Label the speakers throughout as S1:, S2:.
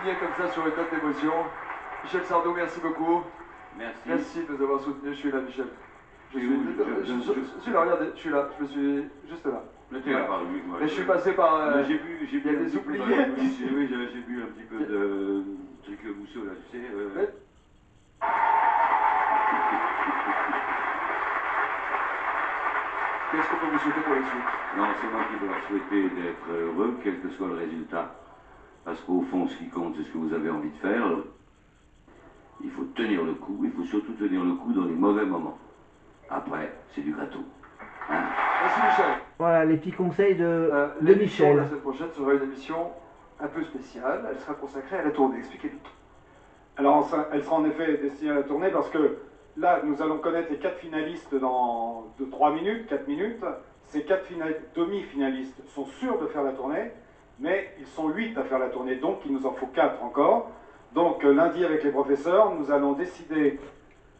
S1: signer comme ça sur une note d'émotion. Michel Sardou, merci beaucoup.
S2: Merci.
S1: Merci de nous avoir soutenus. Je suis là, Michel. Je suis là, regardez, je suis là. Je me suis juste là.
S2: Mais t'es là par lui.
S1: Mais je suis passé par.
S2: J'ai vu,
S1: il y a des oubliés.
S2: Oui, j'ai vu un petit peu de truc mousseux là, tu sais.
S1: Qu'est-ce qu'on peut vous souhaiter pour la suite?
S2: Non, c'est moi qui dois souhaiter d'être heureux, quel que soit le résultat. Parce qu'au fond, ce qui compte, c'est ce que vous avez envie de faire. Il faut tenir le coup, il faut surtout tenir le coup dans les mauvais moments. Après, c'est du gâteau. Hein?
S1: Merci Michel.
S3: Voilà les petits conseils de
S1: Michel.
S3: Michel.
S1: La semaine prochaine sera une émission un peu spéciale. Elle sera consacrée à la tournée. Expliquez-nous.
S4: Alors, elle sera en effet destinée à la tournée parce que là, nous allons connaître les 4 finalistes dans 3 minutes, 4 minutes. Ces 4 demi-finalistes sont sûrs de faire la tournée, mais ils sont 8 à faire la tournée, donc il nous en faut 4 encore. Donc lundi avec les professeurs, nous allons décider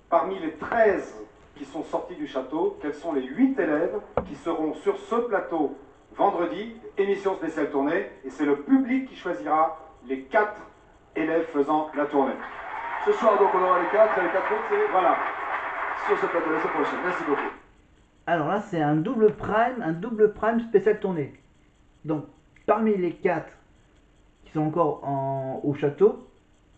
S4: parmi les 13 qui sont sortis du château, quels sont les 8 élèves qui seront sur ce plateau vendredi, émission spéciale tournée, et c'est le public qui choisira les 4 élèves faisant la tournée.
S1: Ce soir donc on aura les 4, et les 4 autres c'est
S4: Voilà.
S1: sur ce plateau la semaine prochaine. Merci beaucoup.
S3: Alors là c'est un double prime spécial tournée. Donc parmi les 4 qui sont encore au château,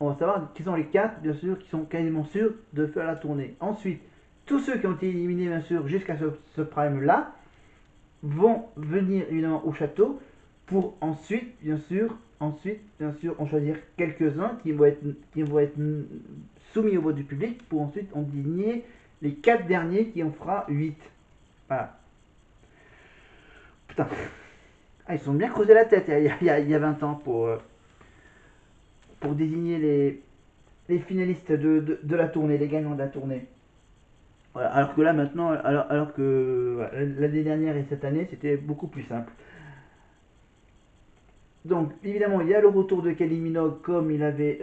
S3: on va savoir qui sont les 4 bien sûr qui sont quasiment sûrs de faire la tournée. Ensuite, tous ceux qui ont été éliminés bien sûr jusqu'à ce prime là vont venir évidemment au château pour ensuite bien sûr en choisir quelques-uns qui vont être soumis au vote du public pour ensuite en désigner les 4 derniers qui en fera 8. Voilà. Putain. Ah, ils sont bien creusés la tête il y a 20 ans pour désigner les finalistes de la tournée, les gagnants de la tournée. Voilà. Alors que là maintenant, alors que voilà, l'année dernière et cette année, c'était beaucoup plus simple. Donc évidemment, il y a le retour de Kylie Minogue comme il avait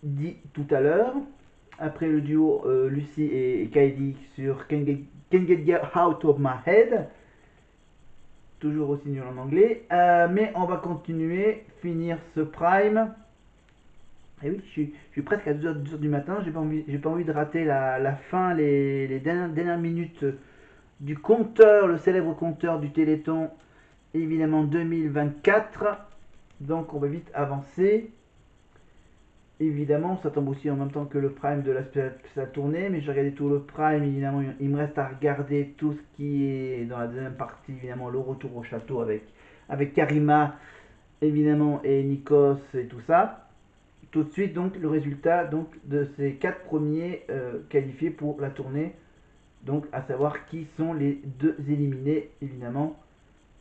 S3: dit tout à l'heure. Après le duo Lucy et Kylie sur Can't Get Out of My Head. Toujours aussi nul en anglais. Mais on va continuer, finir ce prime. Et oui, je suis presque à 2h du matin. J'ai pas envie de rater la fin, les dernières minutes du compteur, le célèbre compteur du Téléthon, évidemment 2024. Donc on va vite avancer. Évidemment, ça tombe aussi en même temps que le prime de la tournée, mais j'ai regardé tout le prime, évidemment, il me reste à regarder tout ce qui est dans la deuxième partie, évidemment, le retour au château avec Karima, évidemment, et Nikos et tout ça. Tout de suite, donc, le résultat donc, de ces 4 premiers qualifiés pour la tournée, donc à savoir qui sont les 2 éliminés, évidemment.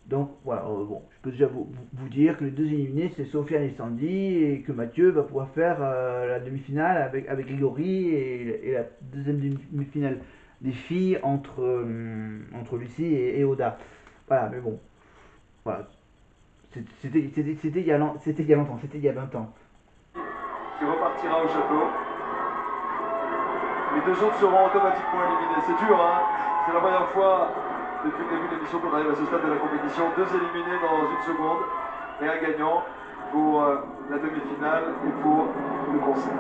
S3: Donc voilà, bon, je peux déjà vous dire que les 2 éliminés c'est Sofiane et Sandy et que Mathieu va pouvoir faire la demi-finale avec Grégory et la deuxième demi-finale des filles entre Lucie et Oda. Voilà, mais bon, voilà, c'était il y a longtemps, c'était il y a 20 ans.
S1: Qui repartira au château. Les 2 autres seront automatiquement éliminés. C'est dur, hein? C'est la première fois depuis le début de l'émission qu'on arrive à ce stade de la compétition. 2 éliminés dans une seconde et un gagnant pour la demi-finale et pour le concert.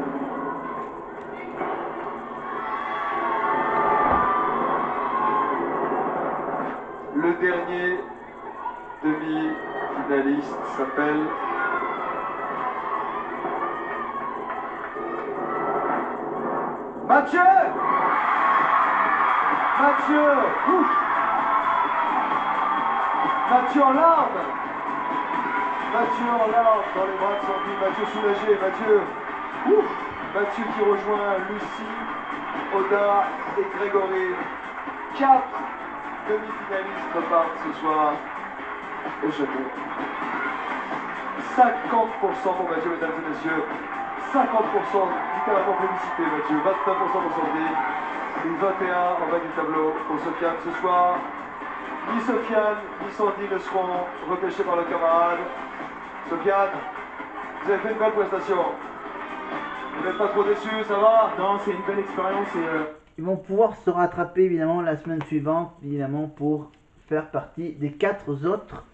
S1: Le dernier demi-finaliste s'appelle Mathieu. Ouf. Mathieu en larmes dans les bras de Sandy, Mathieu soulagé, Mathieu qui rejoint Lucie, Oda et Grégory. 4 demi-finalistes repartent ce soir au château. 50% pour Mathieu, mesdames et messieurs. 50%, littéralement félicité Mathieu. 29% pour Sandy. Et 21 en bas du tableau pour Sofiane ce soir. Ni Sofiane, ni Sandy ne seront repêchés par le camarade. Sofiane, vous avez fait une belle prestation. Vous n'êtes pas trop déçu, ça va?
S5: Non, c'est une belle expérience et...
S3: Ils vont pouvoir se rattraper évidemment la semaine suivante, évidemment, pour faire partie des 4 autres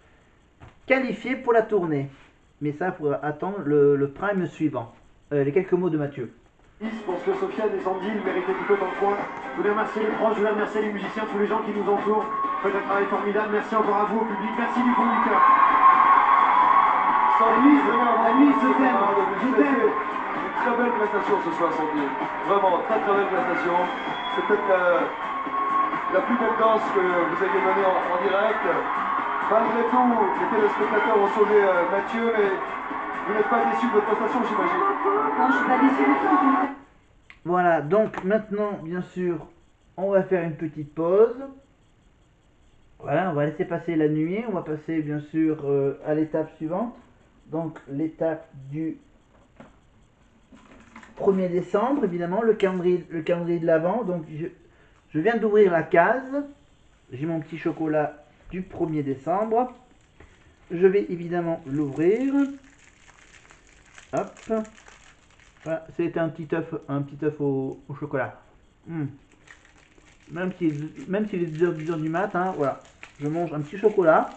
S3: qualifiés pour la tournée. mais ça, il faudra attendre le prime suivant. Les quelques mots de Mathieu.
S1: Je pense que Sofiane et Sandy le méritaient plutôt dans le coin. Je voulais remercier les proches, je voulais remercier les musiciens, tous les gens qui nous entourent. Faites un travail formidable. Merci encore à vous, au public. Merci du fond du cœur. Sandy,
S3: la nuit, je t'aime. Je t'aime.
S1: Une très belle prestation ce soir, Sandy. Vraiment, très très belle prestation. C'est peut-être la plus belle danse que vous ayez donnée en direct. Malgré tout, les téléspectateurs ont sauvé Mathieu, mais vous n'êtes pas déçu de votre prestation, j'imagine.
S5: Non, je suis pas déçue du tout.
S3: Voilà, donc maintenant, bien sûr, on va faire une petite pause. Voilà, on va laisser passer la nuit. On va passer, bien sûr, à l'étape suivante. Donc, l'étape du 1er décembre, évidemment, le calendrier de l'Avent. Donc, je viens d'ouvrir la case. J'ai mon petit chocolat du 1er décembre. Je vais évidemment l'ouvrir. Hop. Voilà, c'était un petit œuf au chocolat. Même s'il est 10h du matin, voilà. Je mange un petit chocolat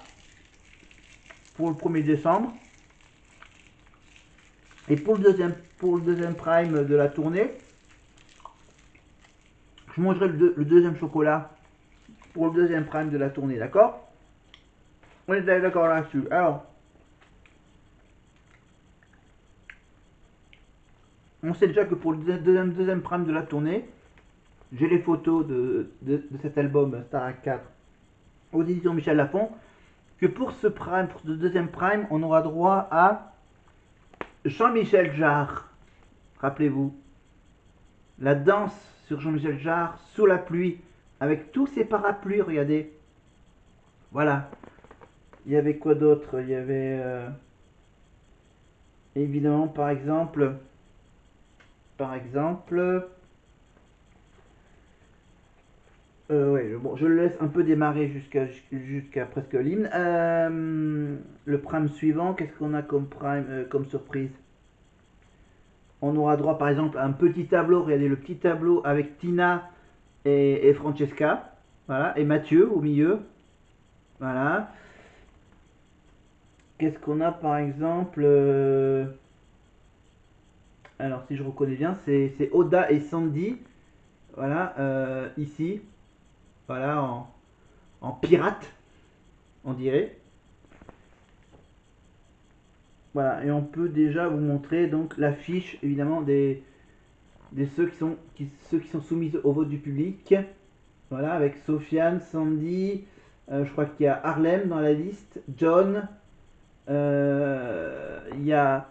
S3: pour le 1er décembre. Et pour le deuxième prime de la tournée, je mangerai le deuxième chocolat pour le deuxième prime de la tournée, d'accord? On est d'accord là-dessus. Alors, on sait déjà que pour le deuxième prime de la tournée, j'ai les photos de cet album Star 4 aux éditions Michel Lafon, que pour ce deuxième prime, on aura droit à Jean-Michel Jarre. Rappelez-vous, la danse sur Jean-Michel Jarre sous la pluie, avec tous ces parapluies, regardez. Voilà. Il y avait quoi d'autre? Il y avait évidemment, par exemple, ouais, bon, je le laisse un peu démarrer jusqu'à presque l'hymne. Le prime suivant, qu'est-ce qu'on a comme prime, comme surprise? On aura droit par exemple à un petit tableau, regardez le petit tableau avec Tina et Francesca, voilà, et Mathieu au milieu, voilà. Qu'est-ce qu'on a par exemple alors si je reconnais bien, c'est Oda et Sandy, voilà, ici, voilà, en pirate, on dirait. Voilà, et on peut déjà vous montrer donc l'affiche évidemment des ceux qui sont soumis au vote du public. Voilà, avec Sofiane, Sandy, je crois qu'il y a Harlem dans la liste, John, il y a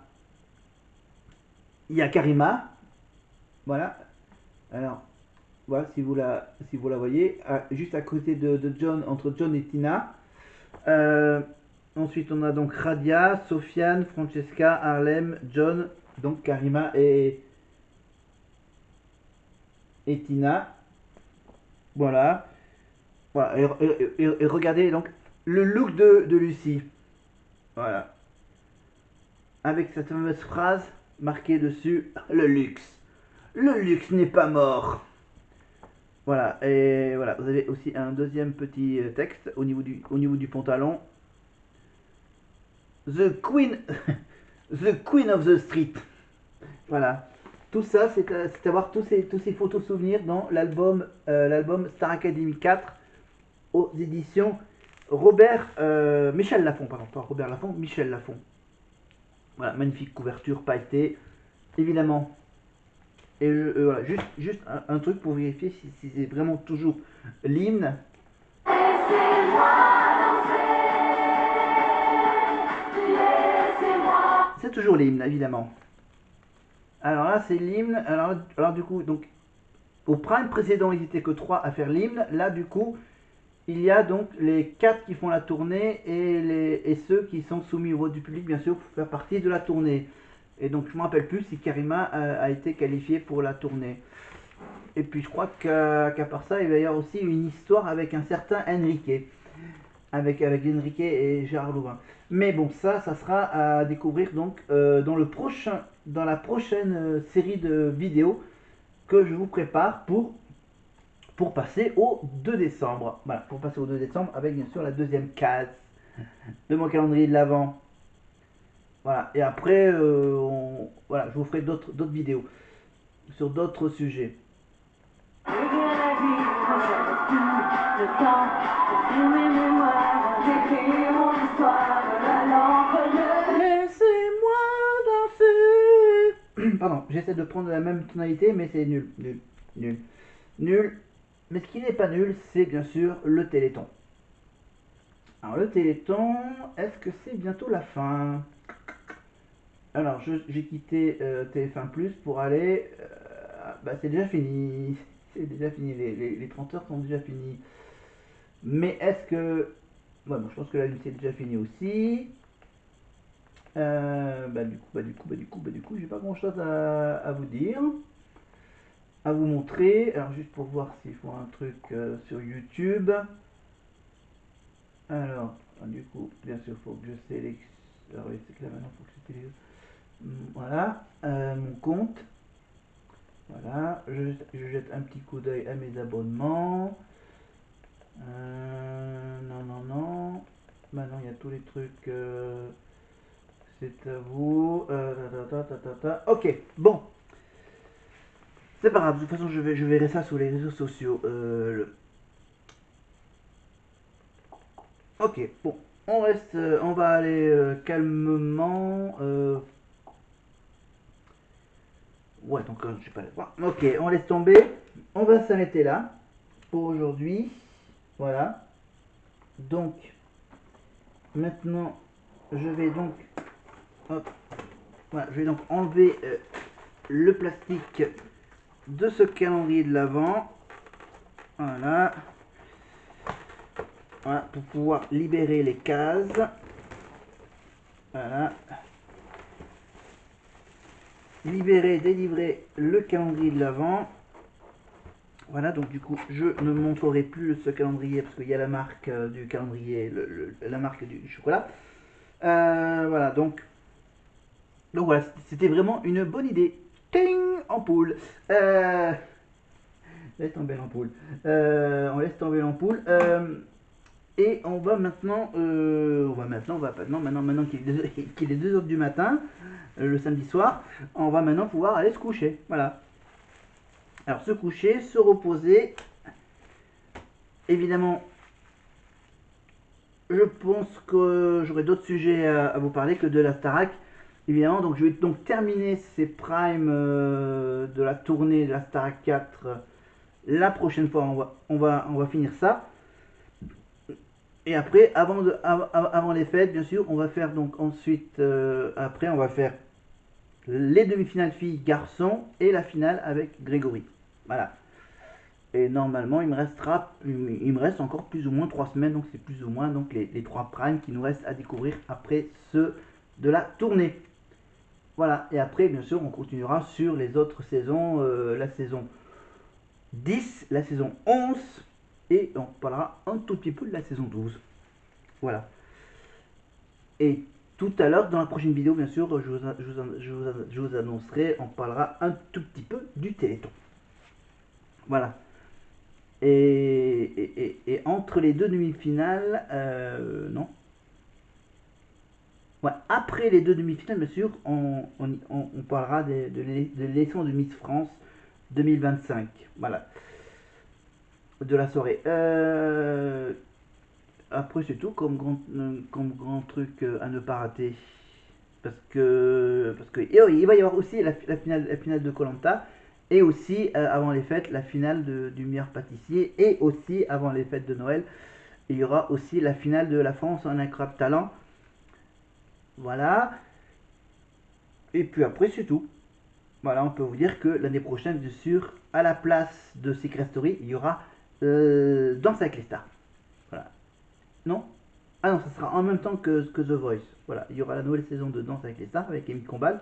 S3: Karima. Voilà. Alors, voilà, si vous la voyez, juste à côté de John, entre John et Tina. Ensuite, on a donc Radia, Sofiane, Francesca, Harlem, John, donc Karima et Tina. Voilà. Voilà. Et regardez donc le look de Lucie. Voilà. Avec cette fameuse phrase marquée dessus, le luxe. Le luxe n'est pas mort. Voilà. Et voilà, vous avez aussi un deuxième petit texte au niveau du pantalon. The Queen of the Street. Voilà. Tout ça, c'est avoir tous ces photos souvenirs dans l'album Star Academy 4 aux éditions Michel Lafon, pardon, pas Robert Laffont, Michel Lafon. Voilà, magnifique couverture pailletée, évidemment. Et voilà, juste un truc pour vérifier si c'est vraiment toujours l'hymne. C'est toujours l'hymne, évidemment. Alors là, c'est l'hymne. Alors du coup, donc au prime précédent, ils n'étaient que 3 à faire l'hymne. Là, du coup, il y a donc les 4 qui font la tournée et ceux qui sont soumis au vote du public, bien sûr, pour faire partie de la tournée. Et donc, je ne me rappelle plus si Karima a été qualifiée pour la tournée. Et puis, je crois qu'à part ça, il va y avoir aussi une histoire avec un certain Enrique. Avec Enrique et Gérard Louvain. Mais bon, ça sera à découvrir donc dans la prochaine série de vidéos que je vous prépare pour passer au 2 décembre. Voilà, pour passer au 2 décembre avec bien sûr la deuxième case de mon calendrier de l'Avent. Voilà, et après, voilà, je vous ferai d'autres vidéos sur d'autres sujets. Laissez-moi danser. Pardon, j'essaie de prendre la même tonalité, mais c'est nul, nul, nul, nul. Mais ce qui n'est pas nul, c'est bien sûr le Téléthon. Alors le Téléthon, est-ce que c'est bientôt la fin? Alors j'ai quitté TF1+ pour aller... bah c'est déjà fini. C'est déjà fini, les 30 heures sont déjà finis. Mais est-ce que... Ouais, bon, je pense que la lune c'est déjà fini aussi. Du coup, j'ai pas grand chose à vous dire, à vous montrer. Alors juste pour voir s'il faut un truc sur YouTube. Alors, du coup, bien sûr, faut que je sélectionne. Alors oui, c'est que là maintenant, faut que je sélectionne. Voilà, mon compte. Voilà, je jette un petit coup d'œil à mes abonnements. Non. Maintenant, il y a tous les trucs. C'est à vous. Ok, bon. C'est pas grave, de toute façon, je verrai ça sur les réseaux sociaux. Ok, bon. On reste. On va aller calmement. Ouais, donc je sais pas. Bon, ok, on laisse tomber. On va s'arrêter là pour aujourd'hui. Voilà. Donc, maintenant, je vais donc. Hop. Voilà, je vais donc enlever le plastique de ce calendrier de l'Avent. Voilà. Voilà, pour pouvoir libérer les cases. Voilà. Libérer, délivrer le calendrier de l'Avent. Voilà, donc du coup, je ne montrerai plus ce calendrier parce qu'il y a la marque du calendrier, la marque du chocolat. Voilà, donc voilà, c'était vraiment une bonne idée. Ting, ampoule. Laisse tomber l'ampoule. On laisse tomber l'ampoule. Et on va maintenant, maintenant qu'il est 2 h du matin, le samedi soir, on va maintenant pouvoir aller se coucher. Voilà. Alors se coucher, se reposer. Évidemment, je pense que j'aurai d'autres sujets à vous parler que de la Starac. Évidemment, donc je vais donc terminer ces primes de la tournée de la Starac 4 la prochaine fois. On va finir ça. Et après, avant les fêtes, bien sûr, on va faire donc ensuite, après, on va faire les demi-finales filles garçons et la finale avec Grégory. Voilà. Et normalement, il me reste encore plus ou moins 3 semaines, donc c'est plus ou moins donc les 3 primes qui nous restent à découvrir après ceux de la tournée. Voilà. Et après, bien sûr, on continuera sur les autres saisons, la saison 10, la saison 11, et on parlera un tout petit peu de la saison 12. Voilà. Et tout à l'heure, dans la prochaine vidéo, bien sûr, je vous annoncerai, on parlera un tout petit peu du Téléthon. Voilà. Et entre les 2 demi-finales, non. Ouais, après les 2 demi-finales, bien sûr, on parlera de l'élection de Miss France 2025. Voilà. De la soirée. Après, c'est tout comme grand truc à ne pas rater. Parce que il va y avoir aussi la finale de Koh-Lanta. Et aussi, avant les fêtes, la finale du meilleur pâtissier. Et aussi, avant les fêtes de Noël, il y aura aussi la finale de la France en incroyable talent. Voilà. Et puis après, c'est tout. Voilà, on peut vous dire que l'année prochaine, bien sûr, à la place de Secret Story, il y aura Danse avec les stars. Voilà. Non? Ah non, ça sera en même temps que The Voice. Voilà, il y aura la nouvelle saison de Danse avec les stars avec Amy Combal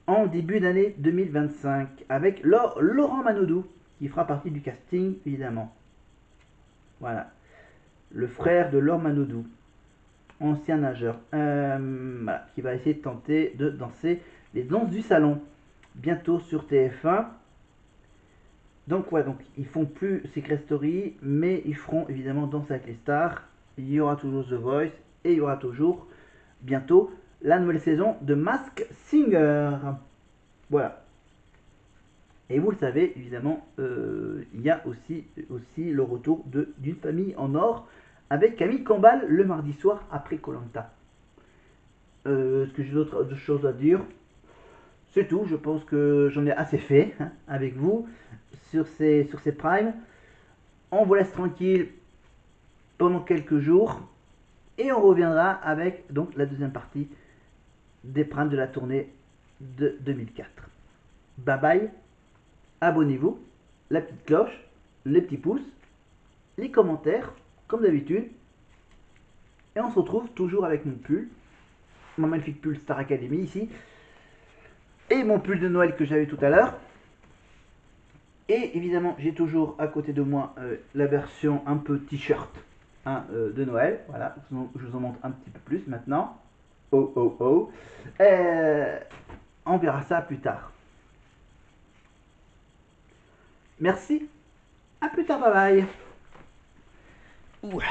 S3: en début d'année 2025 avec Laurent Manodou qui fera partie du casting évidemment. Voilà, le frère de Laurent Manodou, ancien nageur, voilà, qui va essayer de tenter de danser les danses du salon bientôt sur TF1. Donc ouais, donc ils font plus Secret Story, mais ils feront évidemment Danse avec les stars. Il y aura toujours The Voice et il y aura toujours bientôt la nouvelle saison de Mask Singer. Voilà. Et vous le savez, évidemment, il y a aussi le retour d'une famille en or avec Camille Combal le mardi soir après Koh-Lanta. Est-ce que j'ai d'autres choses à dire? C'est tout, je pense que j'en ai assez fait hein, avec vous sur ces primes. On vous laisse tranquille pendant quelques jours et on reviendra avec donc la deuxième partie des primes de la tournée de 2004. Bye bye, abonnez-vous, la petite cloche, les petits pouces, les commentaires, comme d'habitude. Et on se retrouve toujours avec mon pull, mon magnifique pull Star Academy ici, et mon pull de Noël que j'avais tout à l'heure. Et évidemment, j'ai toujours à côté de moi la version un peu t-shirt hein, de Noël. Voilà, je vous en montre un petit peu plus maintenant. Oh oh oh. On verra ça plus tard. Merci. À plus tard, bye bye. Ouah.